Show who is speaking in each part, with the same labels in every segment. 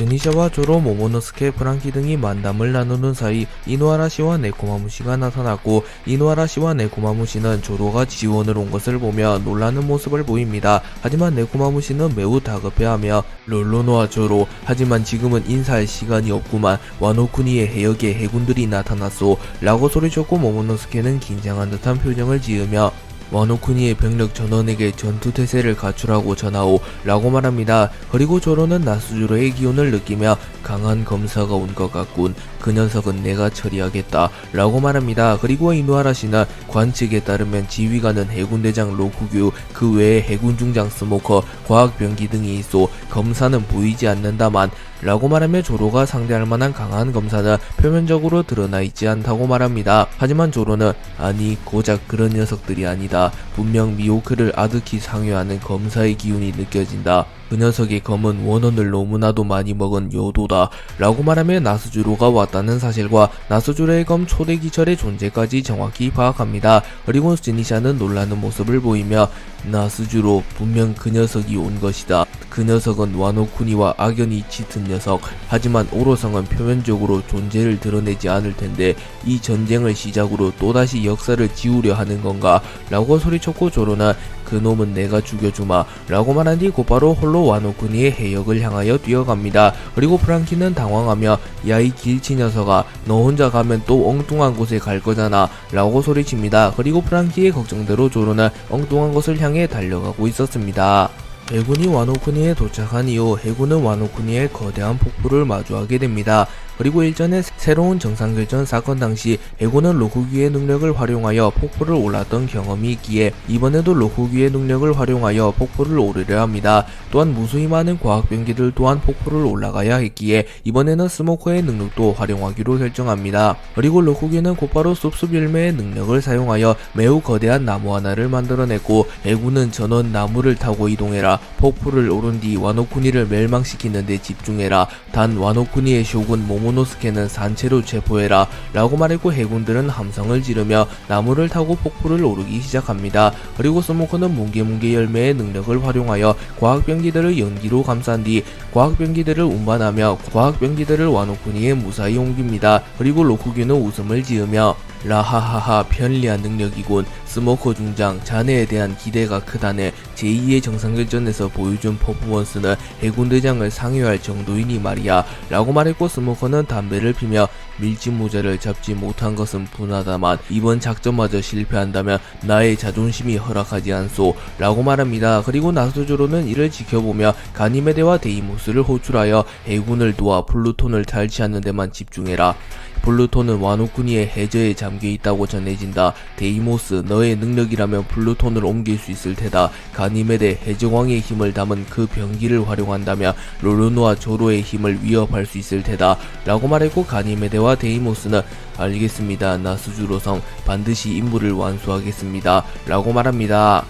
Speaker 1: 제니샤와 조로, 모모노스케, 프랑키 등이 만담을 나누는 사이 이누아라시와 네코마무시가 나타났고, 이누아라시와 네코마무시는 조로가 지원을 온 것을 보며 놀라는 모습을 보입니다. 하지만 네코마무시는 매우 다급해하며 롤로노와 조로, 하지만 지금은 인사할 시간이 없구만, 와노쿠니의 해역에 해군들이 나타났소 라고 소리쳤고, 모모노스케는 긴장한 듯한 표정을 지으며 와노쿠니의 병력 전원에게 전투태세를 갖추라고 전하오 라고 말합니다. 그리고 조로는 나스주로의 기운을 느끼며 강한 검사가 온 것 같군, 그 녀석은 내가 처리하겠다 라고 말합니다. 그리고 이누아라시는 관측에 따르면 지휘관은 해군대장 로쿠규, 그 외에 해군중장 스모커, 과학병기 등이 있어 검사는 보이지 않는다만 라고 말하며 조로가 상대할 만한 강한 검사는 표면적으로 드러나 있지 않다고 말합니다. 하지만 조로는 아니 고작 그런 녀석들이 아니다, 분명 미호크를 아득히 상회하는 검사의 기운이 느껴진다, 그 녀석의 검은 원혼을 너무나도 많이 먹은 요도다 라고 말하며 나스주로가 왔다는 사실과 나스주로의 검 초대 기철의 존재까지 정확히 파악합니다. 그리고 제니샤는 놀라는 모습을 보이며 나스주로, 분명 그 녀석이 온 것이다, 그 녀석은 와노쿠니와 악연이 짙은 녀석, 하지만 오로성은 표면적으로 존재를 드러내지 않을 텐데 이 전쟁을 시작으로 또다시 역사를 지우려 하는 건가 라고 소리쳤고, 조로는 그놈은 내가 죽여주마 라고 말한 뒤 곧바로 홀로 와노쿠니의 해역을 향하여 뛰어갑니다. 그리고 프랑키는 당황하며 야이 길치 녀석아, 너 혼자 가면 또 엉뚱한 곳에 갈 거잖아 라고 소리칩니다. 그리고 프랑키의 걱정대로 조로는 엉뚱한 곳을 향해 달려가고 있었습니다. 해군이 와노쿠니에 도착한 이후 해군은 와노쿠니의 거대한 폭포를 마주하게 됩니다. 그리고 일전에 새로운 정상결전 사건 당시 해군은 로쿠기의 능력을 활용하여 폭포를 올랐던 경험이 있기에 이번에도 로쿠기의 능력을 활용하여 폭포를 오르려 합니다. 또한 무수히 많은 과학병기들 또한 폭포를 올라가야 했기에 이번에는 스모커의 능력도 활용하기로 결정합니다. 그리고 로쿠기는 곧바로 숲숲 열매의 능력을 사용하여 매우 거대한 나무 하나를 만들어냈고, 해군은 전원 나무를 타고 이동해라, 폭포를 오른 뒤 와노쿠니를 멸망시키는 데 집중해라, 단 와노쿠니의 쇼군 모모노스케는 산채로 체포해라 라고 말했고, 해군들은 함성을 지르며 나무를 타고 폭포를 오르기 시작합니다. 그리고 스모커는 뭉게뭉게 열매의 능력을 활용하여 과학병기들을 연기로 감싼 뒤 과학병기들을 운반하며 과학병기들을 와노쿠니에 무사히 옮깁니다. 그리고 로쿠규는 웃음을 지으며 라하하하, 편리한 능력이군, 스모커 중장, 자네에 대한 기대가 크다네, 제2의 정상결전에서 보여준 퍼포먼스는 해군대장을 상회할 정도이니 말이야 라고 말했고, 스모커는 담배를 피며 밀짚 모자를 잡지 못한 것은 분하다만 이번 작전마저 실패한다면 나의 자존심이 허락하지 않소 라고 말합니다. 그리고 나스조로는 이를 지켜보며 가니메데와 데이모스를 호출하여 해군을 도와 플루톤을 탈취하는 데만 집중해라, 플루톤은 와노쿠니의 해저에 잠겨있다고 전해진다, 데이모스, 너의 능력이라면 플루톤을 옮길 수 있을 테다, 가니메데, 해적왕의 힘을 담은 그 병기를 활용한다면 로르노와 조로의 힘을 위협할 수 있을 테다 라고 말했고, 가니메데와 데이모스는 알겠습니다, 나스주로성, 반드시 임무를 완수하겠습니다 라고 말합니다.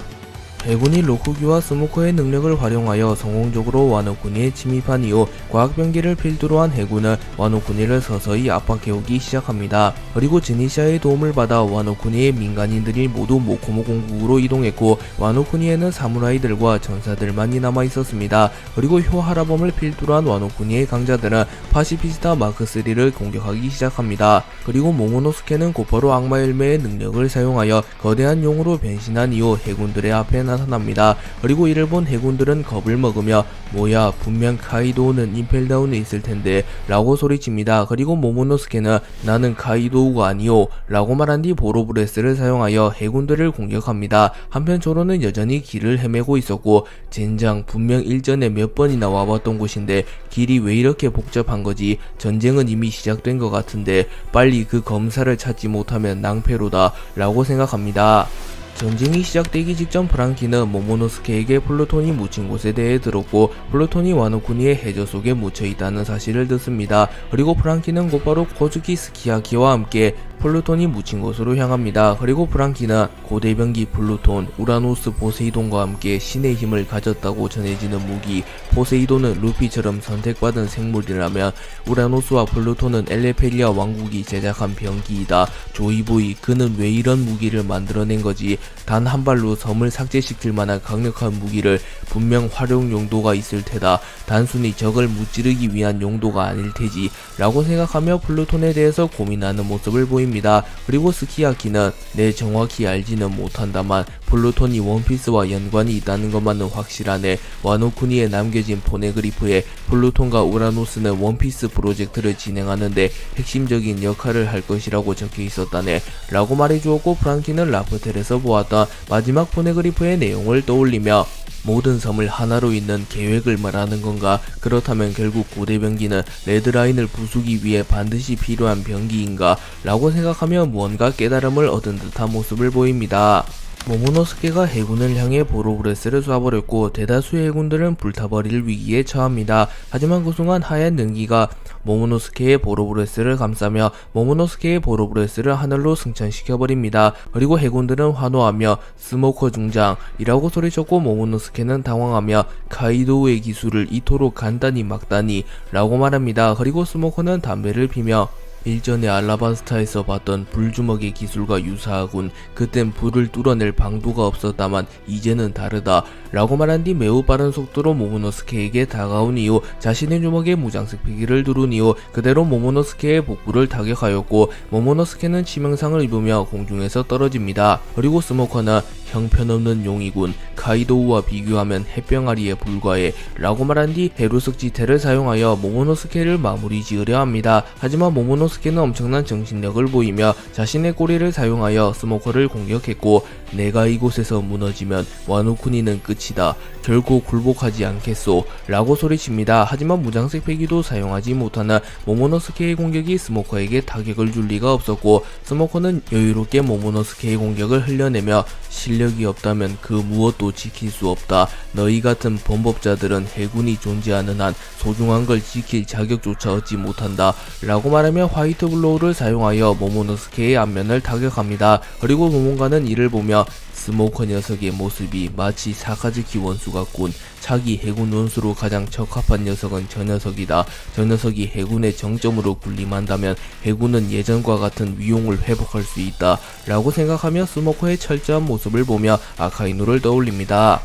Speaker 1: 해군이 로쿠기와 스모커의 능력을 활용하여 성공적으로 와노쿠니에 침입한 이후 과학병기를 필두로 한 해군은 와노쿠니를 서서히 압박해오기 시작합니다. 그리고 제니샤의 도움을 받아 와노쿠니의 민간인들이 모두 모코모 공국으로 이동했고, 와노쿠니에는 사무라이들과 전사들만이 남아있었습니다. 그리고 효하라범을 필두로 한 와노쿠니의 강자들은 파시피스타 마크3를 공격하기 시작합니다. 그리고 모모노스케는 곧바로 악마열매의 능력을 사용하여 거대한 용으로 변신한 이후 해군들의 앞에 나타납니다. 그리고 이를 본 해군들은 겁을 먹으며 뭐야, 분명 카이도우는 임펠다운에 있을 텐데 라고 소리칩니다. 그리고 모모노스케는 나는 카이도우가 아니오 라고 말한 뒤 보로브레스를 사용하여 해군들을 공격합니다. 한편 조로는 여전히 길을 헤매고 있었고, 젠장, 분명 일전에 몇 번이나 와봤던 곳인데 길이 왜 이렇게 복잡한 거지, 전쟁은 이미 시작된 것 같은데 빨리 그 검사를 찾지 못하면 낭패로다 라고 생각합니다. 전쟁이 시작되기 직전 프랑키는 모모노스케에게 플루톤이 묻힌 곳에 대해 들었고, 플루톤이 와노쿠니의 해저 속에 묻혀있다는 사실을 듣습니다. 그리고 프랑키는 곧바로 코즈키 스키야키와 함께 플루톤이 묻힌 곳으로 향합니다. 그리고 프랑키는 고대병기 플루톤, 우라노스 포세이돈과 함께 신의 힘을 가졌다고 전해지는 무기 포세이돈은 루피처럼 선택받은 생물이라면 우라노스와 플루톤은 엘레페리아 왕국이 제작한 병기이다. 조이보이, 그는 왜 이런 무기를 만들어낸 거지 단 한 발로 섬을 삭제시킬 만한 강력한 무기를 분명 활용 용도가 있을 테다. 단순히 적을 무찌르기 위한 용도가 아닐 테지 라고 생각하며 플루톤에 대해서 고민하는 모습을 보입니다. 그리고 스키야키는 내 정확히 알지는 못한다만 플루톤이 원피스와 연관이 있다는 것만은 확실하네. 와노쿠니에 남겨진 포네그리프에 플루톤과 우라노스는 원피스 프로젝트를 진행하는데 핵심적인 역할을 할 것이라고 적혀 있었다네 라고 말해주었고, 프랑키는 라프텔에서 보았던 마지막 포네그리프의 내용을 떠올리며 모든 섬을 하나로 잇는 계획을 말하는 건가? 그렇다면 결국 고대 병기는 레드라인을 부수기 위해 반드시 필요한 병기인가? 라고 생각하며 무언가 깨달음을 얻은 듯한 모습을 보입니다. 모모노스케가 해군을 향해 보로브레스를 쏴버렸고 대다수의 해군들은 불타버릴 위기에 처합니다. 하지만 그 순간 하얀 연기가 모모노스케의 보로브레스를 감싸며 모모노스케의 보로브레스를 하늘로 승천시켜버립니다. 그리고 해군들은 환호하며 스모커 중장이라고 소리쳤고, 모모노스케는 당황하며 카이도우의 기술을 이토록 간단히 막다니 라고 말합니다. 그리고 스모커는 담배를 피며 일전에 알라바스타에서 봤던 불주먹의 기술과 유사하군. 그땐 불을 뚫어낼 방도가 없었다만 이제는 다르다 라고 말한 뒤 매우 빠른 속도로 모모노스케에게 다가온 이후 자신의 주먹에 무장색 피기를 두른 이후 그대로 모모노스케의 복부를 타격하였고, 모모노스케는 치명상을 입으며 공중에서 떨어집니다. 그리고 스모커는 형편없는 용이군. 카이도우와 비교하면 햇병아리에 불과해 라고 말한 뒤 헤루석 지태를 사용하여 모모노스케를 마무리 지으려 합니다. 하지만 모모노스케는 엄청난 정신력을 보이며 자신의 꼬리를 사용하여 스모커를 공격했고, 내가 이곳에서 무너지면 와노쿠니는 끝이다. 결코 굴복하지 않겠소 라고 소리칩니다. 하지만 무장색 패기도 사용하지 못하는 모모노스케의 공격이 스모커에게 타격을 줄 리가 없었고, 스모커는 여유롭게 모모노스케의 공격을 흘려내며 실력이 없다면 그 무엇도 지킬 수 없다. 너희 같은 범법자들은 해군이 존재하는 한 소중한 걸 지킬 자격조차 얻지 못한다 라고 말하며 화이트 블로우를 사용하여 모모노스케의 안면을 타격합니다. 그리고 모몬가는 이를 보며 스모커 녀석의 모습이 마치 사카즈키 원수 같군. 차기 해군 원수로 가장 적합한 녀석은 저 녀석이다. 저 녀석이 해군의 정점으로 군림한다면 해군은 예전과 같은 위용을 회복할 수 있다 라고 생각하며 스모커의 철저한 모습을 보며 아카이누를 떠올립니다.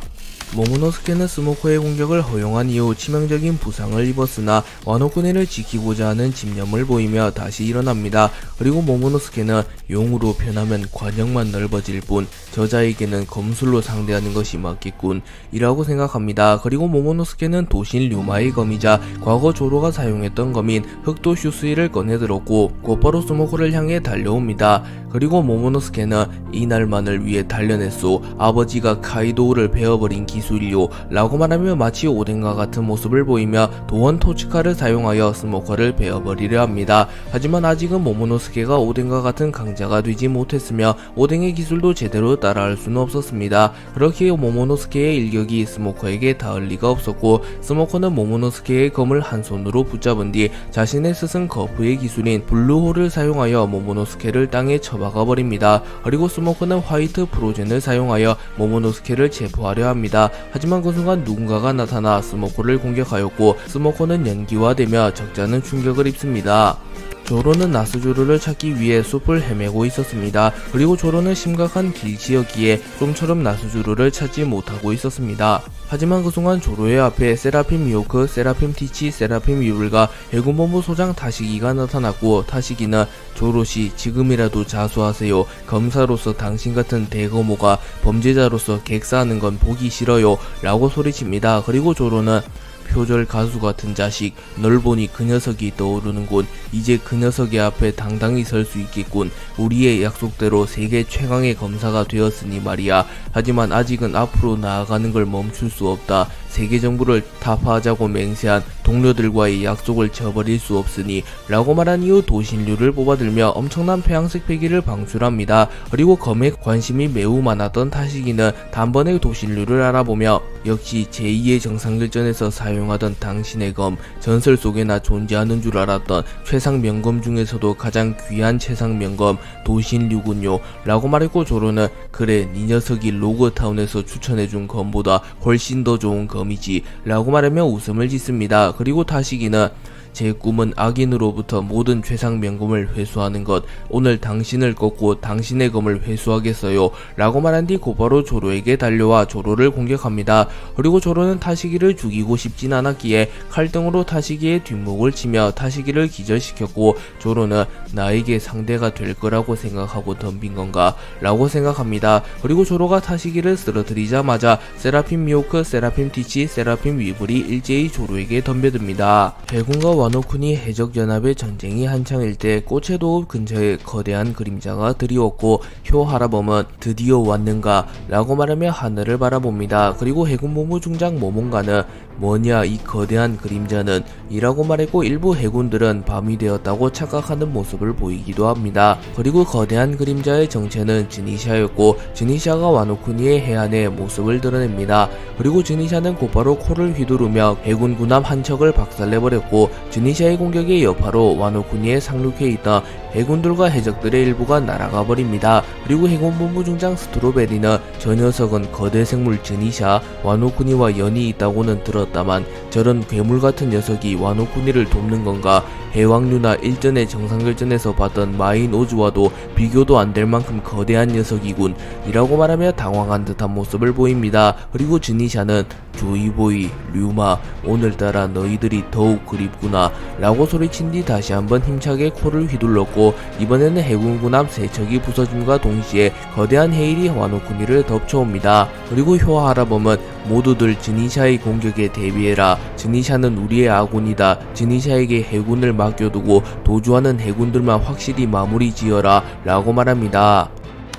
Speaker 1: 모모노스케는 스모커의 공격을 허용한 이후 치명적인 부상을 입었으나 와노쿠니를 지키고자 하는 집념을 보이며 다시 일어납니다. 그리고 모모노스케는 용으로 변하면 관역만 넓어질 뿐 저자에게는 검술로 상대하는 것이 맞겠군 이라고 생각합니다. 그리고 모모노스케는 도신 류마의 검이자 과거 조로가 사용했던 검인 흑도 슈스이를 꺼내들었고 곧바로 스모커를 향해 달려옵니다. 그리고 모모노스케는 이날만을 위해 단련했소. 아버지가 카이도우를 베어버린 기술이요 라고 말하며 마치 오뎅과 같은 모습을 보이며 도원 토츠카를 사용하여 스모커를 베어버리려 합니다. 하지만 아직은 모모노스케가 오뎅과 같은 강자가 되지 못했으며 오뎅의 기술도 제대로 따라할 수는 없었습니다. 그렇기에 모모노스케의 일격이 스모커에게 닿을 리가 없었고, 스모커는 모모노스케의 검을 한 손으로 붙잡은 뒤 자신의 스승 거프의 기술인 블루홀을 사용하여 모모노스케를 땅에 쳐박아 버립니다. 그리고 스모커는 화이트 프로젠을 사용하여 모모노스케를 체포하려 합니다. 하지만 그 순간 누군가가 나타나 스모커를 공격하였고, 스모커는 연기화되며 적잖은 충격을 입습니다. 조로는 나스조르를 찾기 위해 숲을 헤매고 있었습니다. 그리고 조로는 심각한 길치였기에 좀처럼 나스조르를 찾지 못하고 있었습니다. 하지만 그 순간 조로의 앞에 세라핌 미호크, 세라핌 티치, 세라핌 유불과 해군본부 소장 타시기가 나타났고, 타시기는 조로씨 지금이라도 자수하세요. 검사로서 당신 같은 대거모가 범죄자로서 객사하는 건 보기 싫어요 라고 소리칩니다. 그리고 조로는 표절 가수 같은 자식, 널 보니 그 녀석이 떠오르는군. 이제 그 녀석의 앞에 당당히 설 수 있겠군. 우리의 약속대로 세계 최강의 검사가 되었으니 말이야. 하지만 아직은 앞으로 나아가는 걸 멈출 수 없다. 세계 정부를 타파하자고 맹세한 동료들과의 약속을 저버릴 수 없으니 라고 말한 이후 도신류를 뽑아들며 엄청난 폐양색 패기를 방출합니다. 그리고 검에 관심이 매우 많았던 타시기는 단번에 도신류를 알아보며 역시 제2의 정상결전에서 사용하던 당신의 검, 전설 속에나 존재하는 줄 알았던 최상 명검 중에서도 가장 귀한 최상 명검 도신류군요 라고 말했고, 조로는 그래 네 녀석이 로그타운에서 추천해준 검보다 훨씬 더 좋은 검이지 라고 말하며 웃음을 짓습니다. 그리고 타시기는 제 꿈은 악인으로부터 모든 최상 명금을 회수하는 것. 오늘 당신을 꺾고 당신의 검을 회수하겠어요. 라고 말한 뒤 곧바로 조로에게 달려와 조로를 공격합니다. 그리고 조로는 타시기를 죽이고 싶진 않았기에 칼등으로 타시기의 뒷목을 치며 타시기를 기절시켰고, 조로는 나에게 상대가 될 거라고 생각하고 덤빈 건가? 라고 생각합니다. 그리고 조로가 타시기를 쓰러뜨리자마자 세라핌 미호크, 세라핌 티치, 세라핌 위블이 일제히 조로에게 덤벼듭니다. 해군과 와노쿠니 해적연합의 전쟁이 한창일 때 꽃의 도읍 근처에 거대한 그림자가 드리웠고, 효 하라범은 드디어 왔는가? 라고 말하며 하늘을 바라봅니다. 그리고 해군본부 중장 모몬가는 뭐냐 이 거대한 그림자는? 이라고 말했고, 일부 해군들은 밤이 되었다고 착각하는 모습을 보이기도 합니다. 그리고 거대한 그림자의 정체는 즈니샤였고, 즈니샤가 와노쿠니의 해안의 모습을 드러냅니다. 그리고 즈니샤는 곧바로 코를 휘두르며 해군 군함 한 척을 박살내버렸고, 즈니샤의 공격의 여파로 와노쿠니에 상륙해 있던 해군들과 해적들의 일부가 날아가 버립니다. 그리고 해군본부 중장 스트로베리는 저 녀석은 거대 생물 즈니샤, 와노쿠니와 연이 있다고는 들었다만 저런 괴물같은 녀석이 와노쿠니를 돕는 건가? 해왕류나 일전의 정상결전에서 봤던 마인 오즈와도 비교도 안 될 만큼 거대한 녀석이군. 이라고 말하며 당황한 듯한 모습을 보입니다. 그리고 즈니샤는 조이보이, 류마, 오늘따라 너희들이 더욱 그립구나 라고 소리친 뒤 다시 한번 힘차게 코를 휘둘렀고, 이번에는 해군 군함 3척이 부서짐과 동시에 거대한 해일이 와노쿠니를 덮쳐옵니다. 그리고 효 하라범은 모두들 즈니샤의 공격에 대비해라. 즈니샤는 우리의 아군이다. 즈니샤에게 해군을 맡겨두고 도주하는 해군들만 확실히 마무리 지어라 라고 말합니다.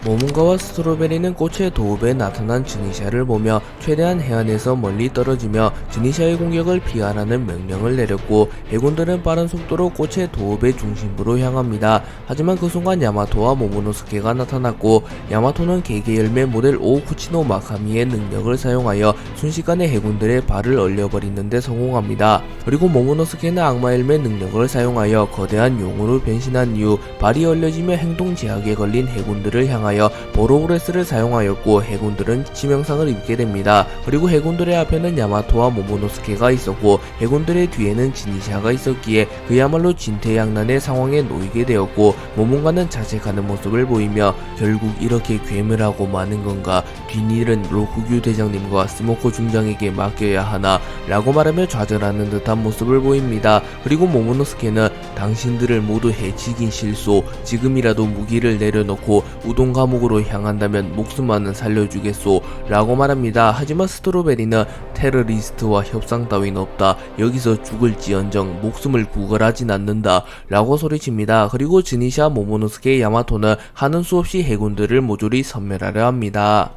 Speaker 1: 모몬가와 스트로베리는 꽃의 도읍에 나타난 즈니샤를 보며 최대한 해안에서 멀리 떨어지며 즈니샤의 공격을 피하라는 명령을 내렸고, 해군들은 빠른 속도로 꽃의 도읍의 중심부로 향합니다. 하지만 그 순간 야마토와 모모노스케가 나타났고, 야마토는 개개 열매 모델 오쿠치노 마카미의 능력을 사용하여 순식간에 해군들의 발을 얼려버리는 데 성공합니다. 그리고 모모노스케는 악마 열매 능력을 사용하여 거대한 용으로 변신한 이후 발이 얼려지며 행동 제약에 걸린 해군들을 향하여 보로브레스를 사용하였고, 해군들은 치명상을 입게 됩니다. 그리고 해군들의 앞에는 야마토와 모모노스케가 있었고, 해군들의 뒤에는 즈니샤가 있었기에 그야말로 진퇴양난의 상황에 놓이게 되었고, 모몬가는 자책하는 모습을 보이며 결국 이렇게 괴멸하고 마는 건가? 뒷일은 로쿠규 대장님과 스모코 중장에게 맡겨야 하나? 라고 말하며 좌절하는 듯한 모습을 보입니다. 그리고 모모노스케는 당신들을 모두 해치긴 실소, 지금이라도 무기를 내려놓고 우동 감옥으로 향한다면 목숨만은 살려주겠소 라고 말합니다. 하지만 스트로베리는 테러리스트와 협상 따윈 없다. 여기서 죽을지언정 목숨을 구걸하진 않는다 라고 소리칩니다. 그리고 즈니샤, 모모노스케, 야마토는 하는 수 없이 해군들을 모조리 섬멸하려 합니다.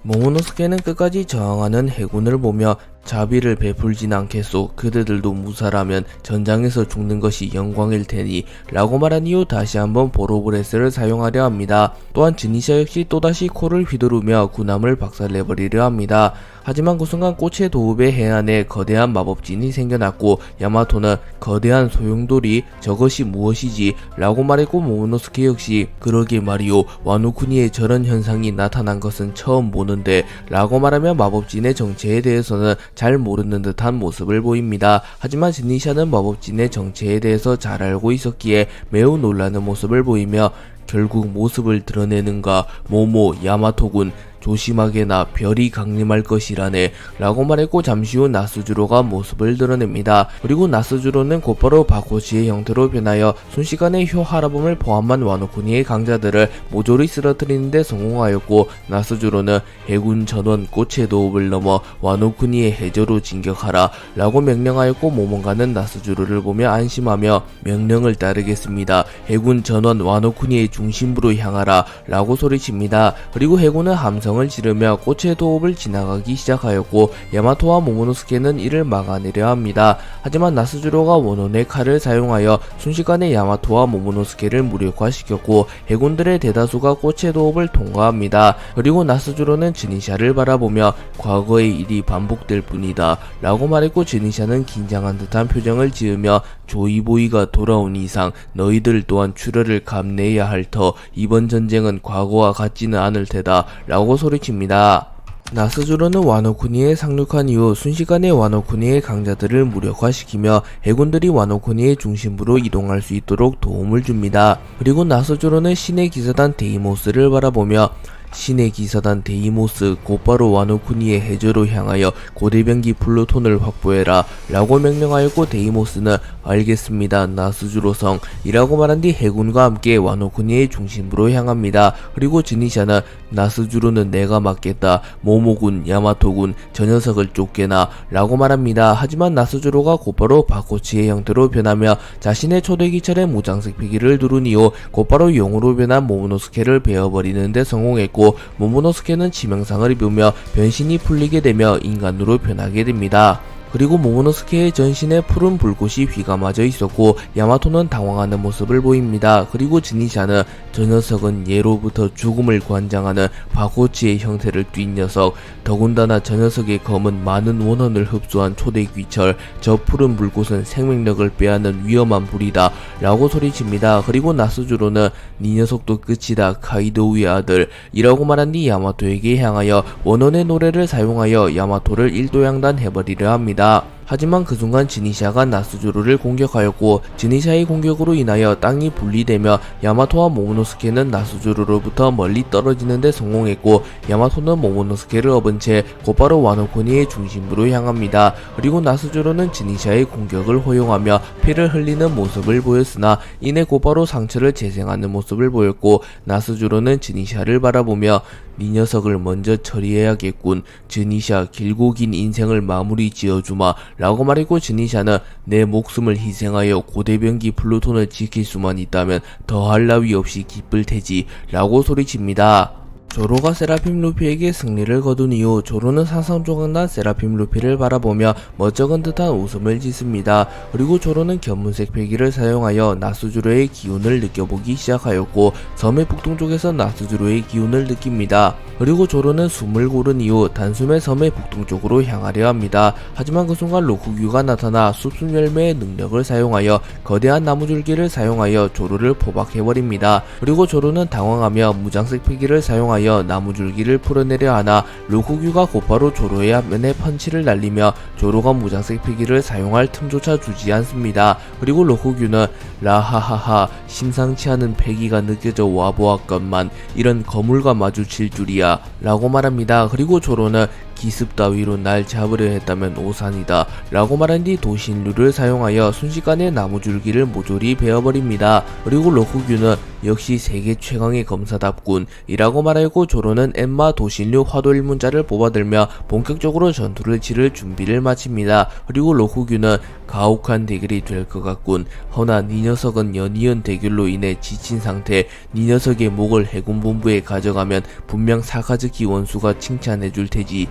Speaker 1: 모모노스케는 끝까지 저항하는 해군을 보며 자비를 베풀진 않겠소. 그대들도 무사라면 전장에서 죽는 것이 영광일 테니 라고 말한 이후 다시 한번 보로브레스를 사용하려 합니다. 또한 즈니샤 역시 또다시 코를 휘두르며 군함을 박살내버리려 합니다. 하지만 그 순간 꽃의 도읍의 해안에 거대한 마법진이 생겨났고, 야마토는 거대한 소용돌이 저것이 무엇이지? 라고 말했고, 모모노스케 역시 그러게 말이오, 와노쿠니에 저런 현상이 나타난 것은 처음 보는데 라고 말하며 마법진의 정체에 대해서는 잘 모르는 듯한 모습을 보입니다. 하지만 즈니샤는 마법진의 정체에 대해서 잘 알고 있었기에 매우 놀라는 모습을 보이며 결국 모습을 드러내는가? 모모, 야마토군 조심하게나 별이 강림할 것이라네 라고 말했고, 잠시 후 나스주로가 모습을 드러냅니다. 그리고 나스주로는 곧바로 바코시의 형태로 변하여 순식간에 효 하라범을 포함한 와노쿠니의 강자들을 모조리 쓰러뜨리는 데 성공하였고, 나스주로는 해군 전원 꽃의 도읍을 넘어 와노쿠니의 해저로 진격하라 라고 명령하였고, 모몬가는 나스주로를 보며 안심하며 명령을 따르겠습니다. 해군 전원 와노쿠니의 중심부로 향하라 라고 소리칩니다. 그리고 해군은 함성을 지르며 꽃의 도읍을 지나가기 시작하였고, 야마토와 모모노스케는 이를 막아내려 합니다. 하지만 나스주로가 원혼의 칼을 사용하여 순식간에 야마토와 모모노스케를 무력화시켰고, 해군들의 대다수가 꽃의 도읍을 통과합니다. 그리고 나스주로는 즈니샤를 바라보며 과거의 일이 반복될 뿐이다 라고 말했고, 즈니샤는 긴장한 듯한 표정을 지으며 조이보이가 돌아온 이상 너희들 또한 출혈을 감내해야 할 터, 이번 전쟁은 과거와 같지는 않을 테다 라고 소리칩니다. 나스조로는 와노쿠니에 상륙한 이후 순식간에 와노쿠니의 강자들을 무력화시키며 해군들이 와노쿠니의 중심부로 이동할 수 있도록 도움을 줍니다. 그리고 나스조로는 신의 기사단 데이모스를 바라보며 신의 기사단 데이모스 곧바로 와노쿠니의 해저로 향하여 고대병기 플루톤을 확보해라 라고 명령하였고, 데이모스는 알겠습니다 나스주로성 이라고 말한 뒤 해군과 함께 와노쿠니의 중심부로 향합니다. 그리고 즈니샤는 나스주로는 내가 맡겠다, 모모군, 야마토군 저 녀석을 쫓게나 라고 말합니다. 하지만 나스주로가 곧바로 바코치의 형태로 변하며 자신의 초대기철의 무장색 피기를 두른 이후 곧바로 용으로 변한 모모노스케를 베어버리는 데 성공했고, 모모노스케는 치명상을 입으며 변신이 풀리게 되며 인간으로 변하게 됩니다. 그리고 모모노스케의 전신에 푸른 불꽃이 휘감아져 있었고 야마토는 당황하는 모습을 보입니다. 그리고 즈니샤는 저 녀석은 예로부터 죽음을 관장하는 바코치의 형태를 띈 녀석, 더군다나 저 녀석의 검은 많은 원혼을 흡수한 초대 귀철, 저 푸른 불꽃은 생명력을 빼앗는 위험한 불이다 라고 소리칩니다. 그리고 나스주로는 네 녀석도 끝이다 카이도우의 아들 이라고 말한 뒤 야마토에게 향하여 원혼의 노래를 사용하여 야마토를 일도양단 해버리려 합니다. 하지만 그 순간 즈니샤가 나스주로를 공격하였고, 즈니샤의 공격으로 인하여 땅이 분리되며 야마토와 모모노스케는 나스주로로부터 멀리 떨어지는 데 성공했고, 야마토는 모모노스케를 업은 채 곧바로 와노쿠니의 중심부로 향합니다. 그리고 나스주로는 즈니샤의 공격을 허용하며 피를 흘리는 모습을 보였으나 이내 곧바로 상처를 재생하는 모습을 보였고, 나스주로는 즈니샤를 바라보며 네 녀석을 먼저 처리해야겠군. 즈니샤 길고 긴 인생을 마무리 지어주마 라고 말했고, 즈니샤는 내 목숨을 희생하여 고대병기 플루톤을 지킬 수만 있다면 더할 나위 없이 기쁠 테지 라고 소리칩니다. 조로가 세라핌 루피에게 승리를 거둔 이후 조로는 산성조각난 세라핌 루피를 바라보며 멋쩍은 듯한 웃음을 짓습니다. 그리고 조로는 견문색 패기를 사용하여 나스주로의 기운을 느껴보기 시작하였고, 섬의 북동쪽에서 나스주로의 기운을 느낍니다. 그리고 조로는 숨을 고른 이후 단숨에 섬의 북동쪽으로 향하려 합니다. 하지만 그 순간 로쿠규가 나타나 숲순 열매의 능력을 사용하여 거대한 나무줄기를 사용하여 조로를 포박해버립니다. 그리고 조로는 당황하며 무장색 패기를 사용하여 나무줄기를 풀어내려 하나 로쿠규가 곧바로 조로의 앞면에 펀치를 날리며 조로가 무장색 패기를 사용할 틈조차 주지 않습니다. 그리고 로쿠규는 라하하하 심상치 않은 패기가 느껴져 와보았건만 이런 거물과 마주칠 줄이야 라고 말합니다. 그리고 조로는 기습 따위로 날 잡으려 했다면 오산이다 라고 말한 뒤 도신류를 사용하여 순식간에 나무줄기를 모조리 베어버립니다. 그리고 로쿠규는 역시 세계 최강의 검사답군 이라고 말하고, 조로는 엠마 도신류 화도 일문자를 뽑아들며 본격적으로 전투를 치를 준비를 마칩니다. 그리고 로쿠규는 가혹한 대결이 될 것 같군. 허나 네 녀석은 연이은 대결로 인해 지친 상태, 네 녀석의 목을 해군본부에 가져가면 분명 사카즈키 원수가 칭찬해줄 테지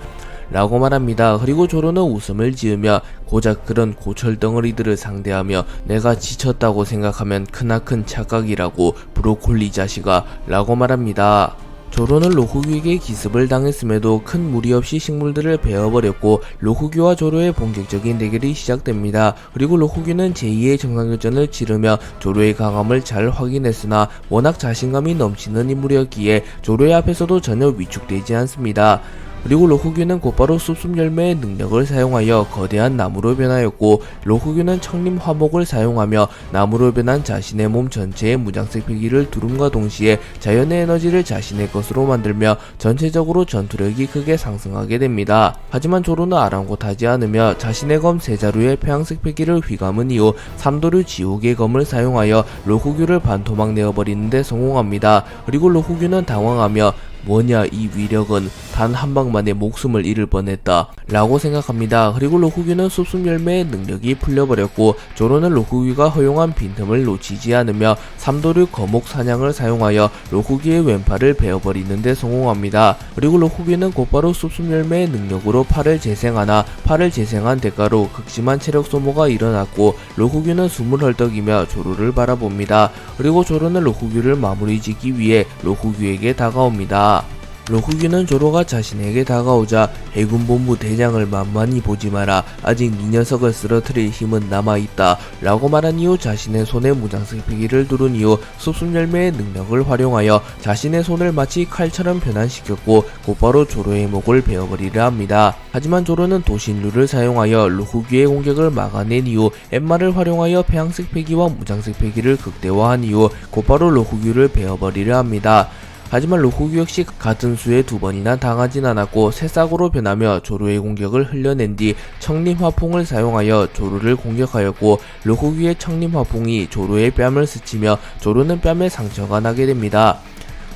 Speaker 1: 라고 말합니다. 그리고 조로는 웃음을 지으며 고작 그런 고철 덩어리들을 상대하며 내가 지쳤다고 생각하면 크나큰 착각이라고 브로콜리 자식아 라고 말합니다. 조로는 로쿠규에게 기습을 당했음에도 큰 무리 없이 식물들을 베어버렸고, 로쿠규와 조로의 본격적인 대결이 시작됩니다. 그리고 로쿠규는 제2의 정상교전을 치르며 조로의 강함을 잘 확인했으나 워낙 자신감이 넘치는 인물이었기에 조로의 앞에서도 전혀 위축되지 않습니다. 그리고 로쿠규는 곧바로 숲숲 열매의 능력을 사용하여 거대한 나무로 변하였고, 로쿠규는 청림 화목을 사용하며 나무로 변한 자신의 몸 전체에 무장색 필기를 두름과 동시에 자연의 에너지를 자신의 것으로 만들며 전체적으로 전투력이 크게 상승하게 됩니다. 하지만 조로는 아랑곳하지 않으며 자신의 검 세자루의 폐양색 필기를 휘감은 이후 삼도류 지옥의 검을 사용하여 로쿠규를 반토막 내어버리는 데 성공합니다. 그리고 로쿠규는 당황하며 뭐냐 이 위력은, 단 한 방만에 목숨을 잃을 뻔했다 라고 생각합니다. 그리고 로쿠규는 숲숲 열매의 능력이 풀려버렸고, 조로는 로쿠규가 허용한 빈틈을 놓치지 않으며 삼도류 거목 사냥을 사용하여 로쿠규의 왼팔을 베어버리는 데 성공합니다. 그리고 로쿠규는 곧바로 숲숲 열매의 능력으로 팔을 재생하나 팔을 재생한 대가로 극심한 체력 소모가 일어났고, 로쿠규는 숨을 헐떡이며 조로를 바라봅니다. 그리고 조로는 로쿠규를 마무리 짓기 위해 로쿠규에게 다가옵니다. 로쿠규는 조로가 자신에게 다가오자 해군본부 대장을 만만히 보지 마라. 아직 이 녀석을 쓰러뜨릴 힘은 남아있다. 라고 말한 이후 자신의 손에 무장색 패기를 두른 이후 숲순열매의 능력을 활용하여 자신의 손을 마치 칼처럼 변환시켰고 곧바로 조로의 목을 베어버리려 합니다. 하지만 조로는 도신류를 사용하여 로쿠규의 공격을 막아낸 이후 엠마를 활용하여 폐양색 패기와 무장색 패기를 극대화한 이후 곧바로 로쿠규를 베어버리려 합니다. 하지만 로쿠규 역시 같은 수에 두 번이나 당하진 않았고 새싹으로 변하며 조로의 공격을 흘려낸 뒤 청림화풍을 사용하여 조로를 공격하였고 로쿠규의 청림화풍이 조로의 뺨을 스치며 조로는 뺨에 상처가 나게 됩니다.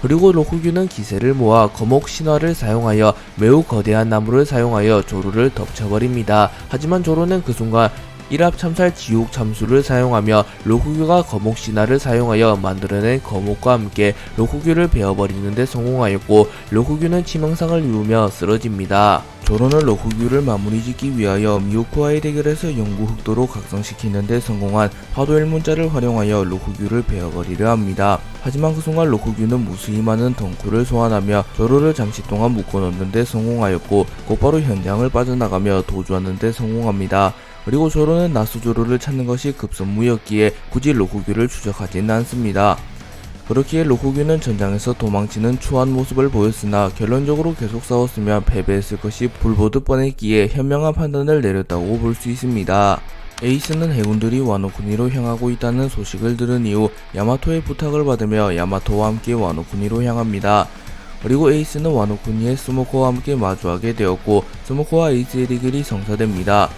Speaker 1: 그리고 로쿠규는 기세를 모아 거목 신화를 사용하여 매우 거대한 나무를 사용하여 조로를 덮쳐버립니다. 하지만 조로는 그 순간 일합참살 지옥 참수를 사용하며 로쿠규가 거목 신화를 사용하여 만들어낸 거목과 함께 로쿠규를 베어버리는 데 성공하였고 로쿠규는 치명상을 입으며 쓰러집니다. 조로는 로쿠규를 마무리짓기 위하여 미호쿠와의 대결에서 영구 흑도로 각성시키는 데 성공한 화도일 문자를 활용하여 로쿠규를 베어버리려 합니다. 하지만 그 순간 로쿠규는 무수히 많은 덩쿨을 소환하며 조로를 잠시 동안 묶어놓는 데 성공하였고 곧바로 현장을 빠져나가며 도주하는 데 성공합니다. 그리고 조로는 나수조로를 찾는 것이 급선무였기에 굳이 로쿠규를 추적하지는 않습니다. 그렇기에 로쿠규는 전장에서 도망치는 추한 모습을 보였으나 결론적으로 계속 싸웠으면 패배했을 것이 불보듯 뻔했기에 현명한 판단을 내렸다고 볼 수 있습니다. 에이스는 해군들이 와노쿠니로 향하고 있다는 소식을 들은 이후 야마토의 부탁을 받으며 야마토와 함께 와노쿠니로 향합니다. 그리고 에이스는 와노쿠니의 스모커와 함께 마주하게 되었고 스모커와 에이스의 대결이 성사됩니다.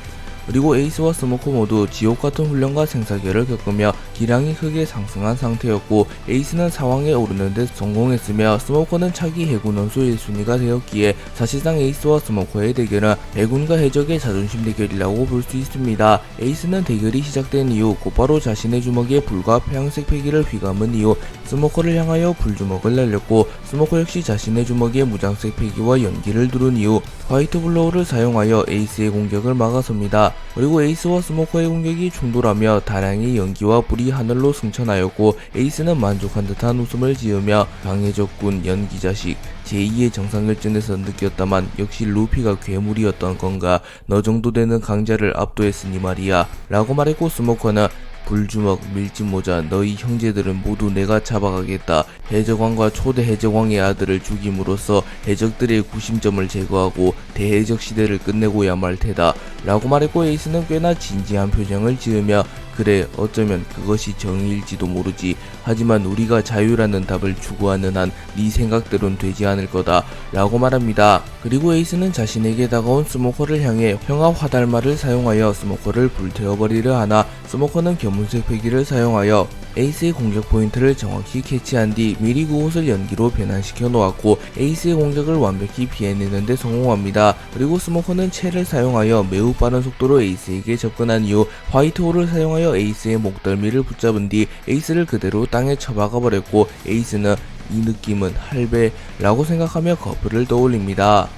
Speaker 1: 그리고 에이스와 스모커 모두 지옥같은 훈련과 생사결을 겪으며 기량이 크게 상승한 상태였고 에이스는 사왕에 오르는 데 성공했으며 스모커는 차기 해군 원수 1순위가 되었기에 사실상 에이스와 스모커의 대결은 해군과 해적의 자존심 대결이라고 볼 수 있습니다. 에이스는 대결이 시작된 이후 곧바로 자신의 주먹에 불과 폐양색 패기를 휘감은 이후 스모커를 향하여 불주먹을 날렸고 스모커 역시 자신의 주먹에 무장색 패기와 연기를 두른 이후 화이트 블로우를 사용하여 에이스의 공격을 막아섭니다. 그리고 에이스와 스모커의 공격이 충돌하며 다량의 연기와 불이 하늘로 승천하였고 에이스는 만족한 듯한 웃음을 지으며 강해적군 연기자식 제2의 정상결전에서 느꼈다만 역시 루피가 괴물이었던 건가. 너 정도 되는 강자를 압도했으니 말이야 라고 말했고 스모커는 불주먹, 밀짚모자, 너희 형제들은 모두 내가 잡아가겠다. 해적왕과 초대 해적왕의 아들을 죽임으로써 해적들의 구심점을 제거하고 대해적 시대를 끝내고야 말 테다 라고 말했고 에이스는 꽤나 진지한 표정을 지으며 그래 어쩌면 그것이 정의일지도 모르지. 하지만 우리가 자유라는 답을 추구하는 한 네 생각대로는 되지 않을 거다 라고 말합니다. 그리고 에이스는 자신에게 다가온 스모커를 향해 형압 화달마를 사용하여 스모커를 불태워버리려 하나 스모커는 견문색 패기를 사용하여 에이스의 공격 포인트를 정확히 캐치한 뒤 미리 그곳을 연기로 변환시켜 놓았고 에이스의 공격을 완벽히 피해내는 데 성공합니다. 그리고 스모커는 채를 사용하여 매우 빠른 속도로 에이스에게 접근한 이후 화이트홀을 사용하여 에이스의 목덜미를 붙잡은 뒤 에이스를 그대로 땅에 처박아 버렸고 에이스는 이 느낌은 할배라고 생각하며 거풀을 떠올립니다.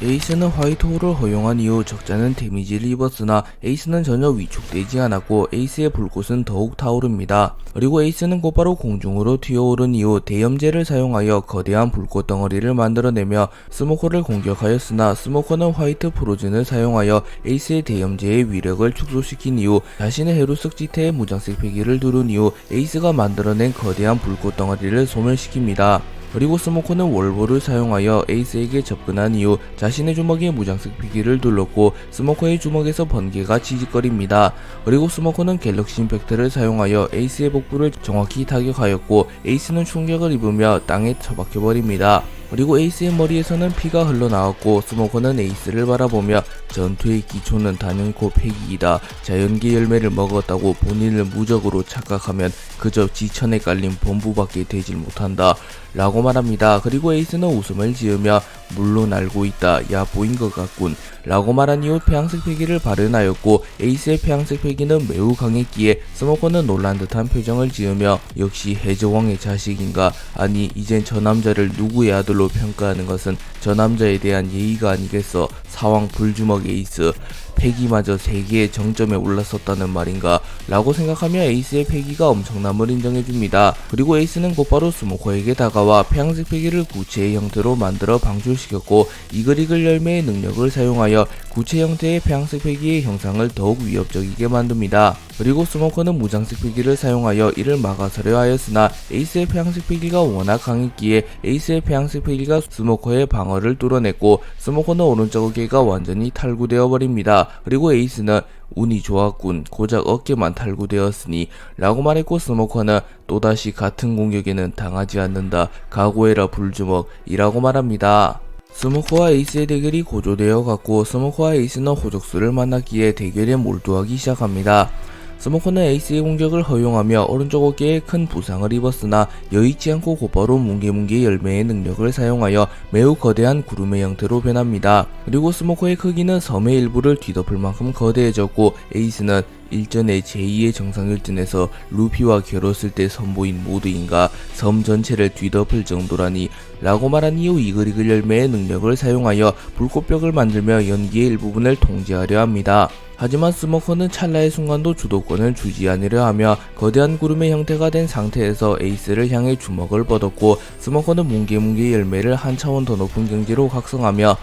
Speaker 1: 에이스는 화이트홀을 허용한 이후 적잖은 데미지를 입었으나 에이스는 전혀 위축되지 않았고 에이스의 불꽃은 더욱 타오릅니다. 그리고 에이스는 곧바로 공중으로 튀어오른 이후 대염제를 사용하여 거대한 불꽃 덩어리를 만들어내며 스모커를 공격하였으나 스모커는 화이트 프로즌을 사용하여 에이스의 대염제의 위력을 축소시킨 이후 자신의 헤루스 지태의 무장색 패기를 두른 이후 에이스가 만들어낸 거대한 불꽃 덩어리를 소멸시킵니다. 그리고 스모커는 월보를 사용하여 에이스에게 접근한 이후 자신의 주먹에 무장색 피기를 둘렀고 스모커의 주먹에서 번개가 지직거립니다. 그리고 스모커는 갤럭시 임팩트를 사용하여 에이스의 복부를 정확히 타격하였고 에이스는 충격을 입으며 땅에 처박혀버립니다. 그리고 에이스의 머리에서는 피가 흘러나왔고 스모커는 에이스를 바라보며 전투의 기초는 단연코 패기이다. 자연계 열매를 먹었다고 본인을 무적으로 착각하면 그저 지천에 깔린 범부밖에 되질 못한다 라고 말합니다. 그리고 에이스는 웃음을 지으며 물론 알고 있다. 야 보인 것 같군 라고 말한 이후 폐양색 패기를 발현하였고 에이스의 폐양색 패기는 매우 강했기에 스모커는 놀란 듯한 표정을 지으며 역시 해적왕의 자식인가. 아니 이젠 저 남자를 누구의 아들로 평가하는 것은 저 남자에 대한 예의가 아니겠어. 사왕 불주먹 에이스 패기마저 세계의 정점에 올랐었다는 말인가 라고 생각하며 에이스의 패기가 엄청남을 인정해줍니다. 그리고 에이스는 곧바로 스모커에게 다가와 폐양색 패기를 구체의 형태로 만들어 방출시켰고 이글이글 열매의 능력을 사용하여 구체 형태의 폐양색 패기의 형상을 더욱 위협적이게 만듭니다. 그리고 스모커는 무장색 패기를 사용하여 이를 막아서려 하였으나 에이스의 폐양색 패기가 워낙 강했기에 에이스의 폐양색 패기가 스모커의 방어를 뚫어냈고 스모커는 오른쪽 어깨가 완전히 탈구되어 버립니다. 그리고 에이스는 운이 좋았군, 고작 어깨만 탈구되었으니 라고 말했고 스모커는 또다시 같은 공격에는 당하지 않는다, 각오해라 불주먹 이라고 말합니다. 스모커와 에이스의 대결이 고조되어 갔고 스모커와 에이스는 호적수를 만났기에 대결에 몰두하기 시작합니다. 스모커는 에이스의 공격을 허용하며 오른쪽 어깨에 큰 부상을 입었으나 여의치 않고 곧바로 뭉게뭉게 열매의 능력을 사용하여 매우 거대한 구름의 형태로 변합니다. 그리고 스모커의 크기는 섬의 일부를 뒤덮을 만큼 거대해졌고 에이스는 일전에 제2의 정상일전에서 루피와 겨뤘을 때 선보인 모드인가 섬 전체를 뒤덮을 정도라니 라고 말한 이후 이글이글 열매의 능력을 사용하여 불꽃벽을 만들며 연기의 일부분을 통제하려 합니다. 하지만 스모커는 찰나의 순간도 주도권을 주지 않으려 하며 거대한 구름의 형태가 된 상태에서 에이스를 향해 주먹을 뻗었고 스모커는 뭉게뭉게 열매를 한 차원 더 높은 경지로 각성하며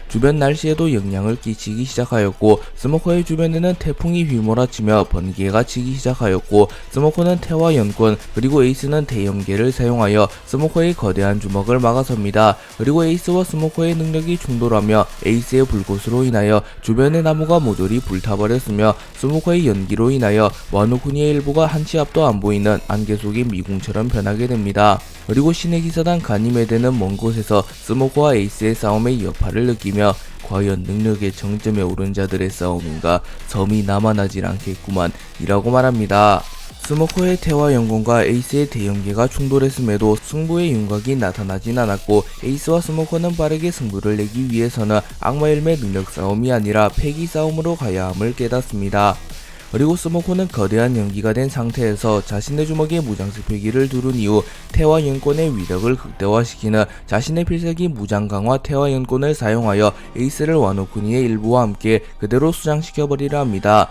Speaker 1: 주변 날씨에도 영향을 끼치기 시작하였고 스모커의 주변에는 태풍이 휘몰아치며 번개가 치기 시작하였고 스모커는 태와 연권 그리고 에이스는 대형계를 사용하여 스모커의 거대한 주먹을 막아섭니다. 그리고 에이스와 스모커의 능력이 충돌하며 에이스의 불꽃으로 인하여 주변의 나무가 모조리 불타버렸으며 스모커의 연기로 인하여 와노쿠니의 일부가 한 치 앞도 안 보이는 안개 속의 미궁처럼 변하게 됩니다. 그리고 신의 기사단 가니메데는 먼 곳에서 스모커와 에이스의 싸움의 여파를 느끼며 과연 능력의 정점에 오른 자들의 싸움인가, 섬이 남아나질 않겠구만 이라고 말합니다. 스모커의 태와 연공과 에이스의 대형계가 충돌했음에도 승부의 윤곽이 나타나진 않았고 에이스와 스모커는 빠르게 승부를 내기 위해서는 악마열매 능력 싸움이 아니라 패기 싸움으로 가야 함을 깨닫습니다. 그리고 스모커는 거대한 연기가 된 상태에서 자신의 주먹에 무장색 패기를 두른 이후 태와 연권의 위력을 극대화시키는 자신의 필살기 무장강화 태와 연권을 사용하여 에이스를 와노쿠니의 일부와 함께 그대로 수장시켜버리려 합니다.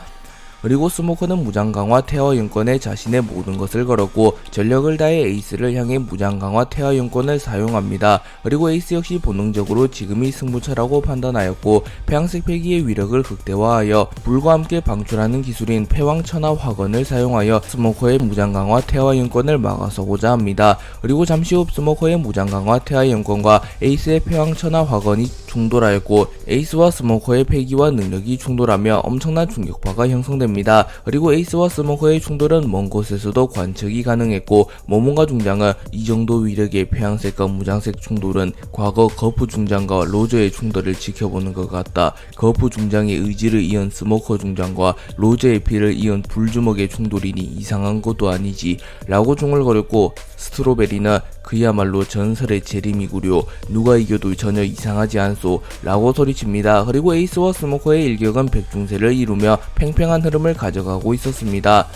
Speaker 1: 그리고 스모커는 무장강화 태와 연권에 자신의 모든 것을 걸었고 전력을 다해 에이스를 향해 무장강화 태와 연권을 사용합니다. 그리고 에이스 역시 본능적으로 지금이 승부처라고 판단하였고 폐양색 패기의 위력을 극대화하여 불과 함께 방출하는 기술인 패왕천하 화건을 사용하여 스모커의 무장강화 태와 연권을 막아서고자 합니다. 그리고 잠시 후 스모커의 무장강화 태와 연권과 에이스의 패왕천하 화건이 충돌하였고 에이스와 스모커의 패기와 능력이 충돌하며 엄청난 충격파가 형성됩니다. 그리고 에이스와 스모커의 충돌은 먼 곳에서도 관측이 가능했고 모몬가 중장은 이 정도 위력의 폐양색과 무장색 충돌은 과거 거프 중장과 로저의 충돌을 지켜보는 것 같다. 거프 중장의 의지를 이은 스모커 중장과 로저의 피를 이은 불주먹의 충돌이니 이상한 것도 아니지 라고 중얼거렸고 스트로베리는 그야말로 전설의 재림이구려, 누가 이겨도 전혀 이상하지 않소 라고 소리칩니다. 그리고 에이스와 스모커의 일격은 백중세를 이루며 팽팽한 흐름을 가져가고 있었습니다.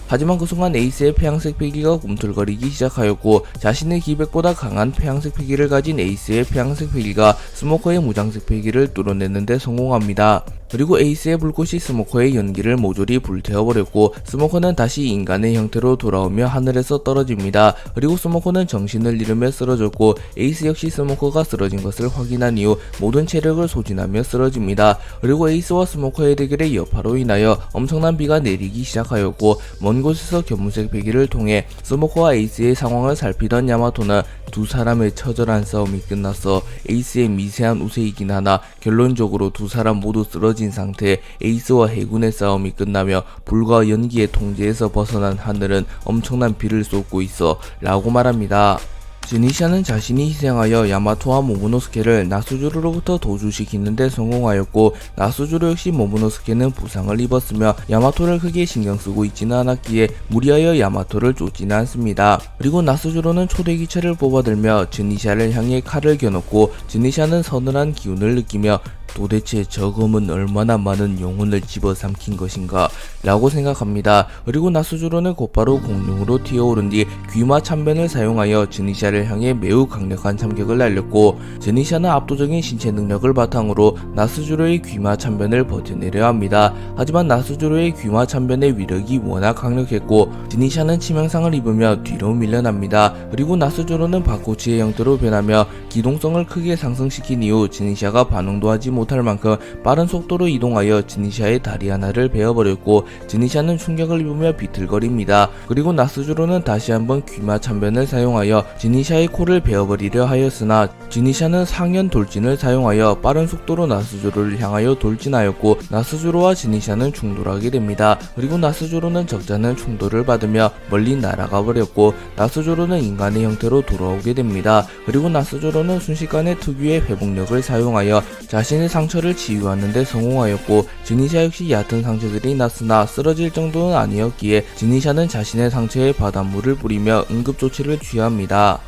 Speaker 1: 하지만 그 순간 에이스의 폐양색 패기가 꿈틀거리기 시작하였고 자신의 기백보다 강한 폐양색 패기를 가진 에이스의 폐양색 패기가 스모커의 무장색 패기를 뚫어내는데 성공합니다. 그리고 에이스의 불꽃이 스모커의 연기를 모조리 불태워버렸고 스모커는 다시 인간의 형태로 돌아오며 하늘에서 떨어집니다. 그리고 스모커는 정신을 잃으며 쓰러졌고 에이스 역시 스모커가 쓰러진 것을 확인한 이후 모든 체력을 소진하며 쓰러집니다. 그리고 에이스와 스모커의 대결의 여파로 인하여 엄청난 비가 내리기 시작하였고 먼 곳에서 견문색 배기를 통해 스모커와 에이스의 상황을 살피던 야마토는 두 사람의 처절한 싸움이 끝났어 에이스의 미세한 우세이긴 하나 결론적으로 두 사람 모두 쓰러진 상태 에이스와 해군의 싸움이 끝나며 불과 연기의 통제에서 벗어난 하늘은 엄청난 비를 쏟고 있어 라고 말합니다. 즈니샤는 자신이 희생하여 야마토와 모모노스케를 나수주로부터 도주시키는데 성공하였고 나수주로 역시 모모노스케는 부상을 입었으며 야마토를 크게 신경쓰고 있지는 않았기에 무리하여 야마토를 쫓지는 않습니다. 그리고 나수주로는 초대기체를 뽑아들며 즈니샤를 향해 칼을 겨눴고 즈니샤는 서늘한 기운을 느끼며 도대체 저 검은 얼마나 많은 영혼을 집어삼킨 것인가 라고 생각합니다. 그리고 나스조로는 곧바로 공중으로 튀어오른 뒤 귀마 참변을 사용하여 제니샤를 향해 매우 강력한 참격을 날렸고, 제니샤는 압도적인 신체 능력을 바탕으로 나스조로의 귀마 참변을 버텨내려 합니다. 하지만 나스조로의 귀마 참변의 위력이 워낙 강력했고 제니샤는 치명상을 입으며 뒤로 밀려납니다. 그리고 나스조로는 바코치의 형태로 변하며 기동성을 크게 상승시킨 이후 제니샤가 반응도 하지 못할 만큼 빠른 속도로 이동하여 제니샤의 다리 하나를 베어버렸고, 제니샤는 충격을 입으며 비틀거립니다. 그리고 나스조로는 다시 한번 귀마 참변을 사용하여 제니샤의 코를 베어버리려 하였으나 제니샤는 상현 돌진을 사용하여 빠른 속도로 나스조로를 향하여 돌진하였고, 나스조로와 제니샤는 충돌하게 됩니다. 그리고 나스조로는 적잖은 충돌을 받으며 멀리 날아가 버렸고, 나스조로는 인간의 형태로 돌아오게 됩니다. 그리고 나스조로는 순식간에 특유의 회복력을 사용하여 자신의 상처를 치유하는 데 성공하였고, 제니샤 역시 얕은 상처들이 났으나 쓰러질 정도는 아니었기에 제니샤는 자신의 상처에 바닷물을 뿌리며 응급조치를 취합니다.